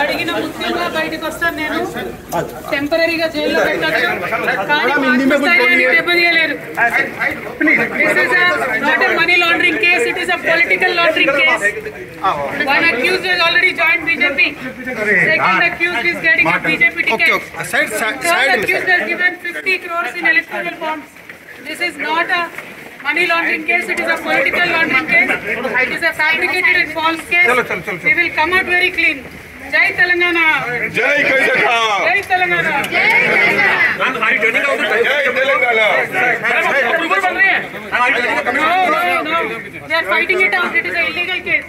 అడిగిన ముఖ్యంగా బయటకు వస్తాను నేను టెంపరీగా జైల్లో పెట్టచ్చు కానీ దెబ్బతీయలేరు. Not a money laundering case, it is a political laundering case. One accused has already joined BJP. Second accused is getting a BJP ticket. Third accused has given 50 crores in electoral bonds. This is not a money laundering case, it is a political laundering case. It is a fabricated and false case. We will come out very clean. Jai Telangana. Jai Telangana. Jai Telangana. Jai Telangana. No. They are fighting it out. It is an illegal case.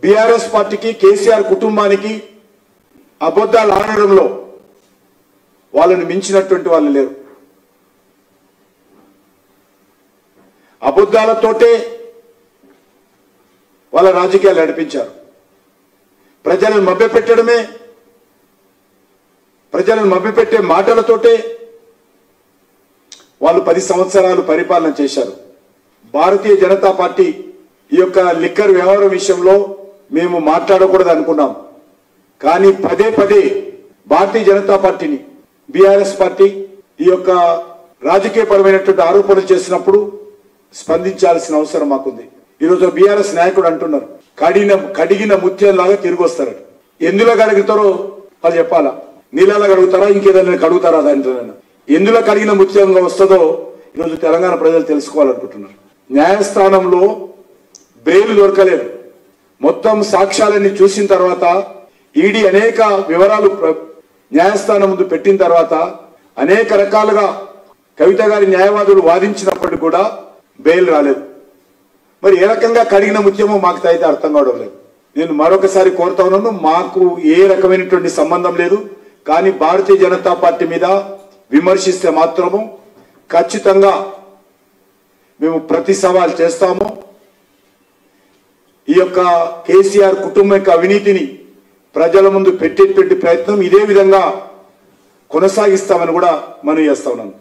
BRS పార్టీకి కేసీఆర్ కుటుంబానికి అబద్ధాలు ఆడడంలో వాళ్ళని మించినటువంటి వాళ్ళు లేరు. అబద్ధాలతోటే వాళ్ళ రాజకీయాలు నడిపించారు. ప్రజలను మభ్యపెట్టే మాటలతోటే వాళ్ళు 10 సంవత్సరాలు పరిపాలన చేశారు. భారతీయ జనతా పార్టీ ఈ యొక్క లిక్కర్ వ్యవహారం విషయంలో మేము మాట్లాడకూడదు అనుకున్నాం. కానీ పదే భారతీయ జనతా పార్టీని బీఆర్ఎస్ పార్టీ ఈ యొక్క రాజకీయపరమైనటువంటి ఆరోపణలు చేసినప్పుడు స్పందించాల్సిన అవసరం మాకుంది. ఈరోజు బీఆర్ఎస్ నాయకుడు అంటున్నారు కడిగిన ముత్యంలాగా తిరిగి వస్తారు. ఎందులో కడుగుతారో వాళ్ళు చెప్పాలా? నీళ్ళలో కడుగుతారా, ఇంకేదైనా కడుగుతారా? దాంట్లో ఎందులో కడిగిన ముత్యంగా వస్తుందో ఈరోజు తెలంగాణ ప్రజలు తెలుసుకోవాలనుకుంటున్నారు. న్యాయస్థానంలో బెయిల్ దొరకలేదు. మొత్తం సాక్ష్యాలన్నీ చూసిన తర్వాత ఈడీ అనేక వివరాలు న్యాయస్థానం ముందు పెట్టిన తర్వాత అనేక రకాలుగా కవిత గారి న్యాయవాదులు వాదించినప్పటికీ కూడా బెయిల్ రాలేదు. మరి ఏ రకంగా కడిగిన ముత్యమో మాకు అయితే అర్థం కావడం లేదు. నేను మరొకసారి కోరుతా ఉన్నాను, మాకు ఏ రకమైనటువంటి సంబంధం లేదు. కానీ భారతీయ జనతా పార్టీ మీద విమర్శిస్తే మాత్రము ఖచ్చితంగా మేము ప్రతి సవాల్ చేస్తాము. ఈ యొక్క కేసీఆర్ కుటుంబం యొక్క అవినీతిని ప్రజల ముందు పెట్టేటువంటి ప్రయత్నం ఇదే విధంగా కొనసాగిస్తామని కూడా మనం చేస్తా ఉన్నాను.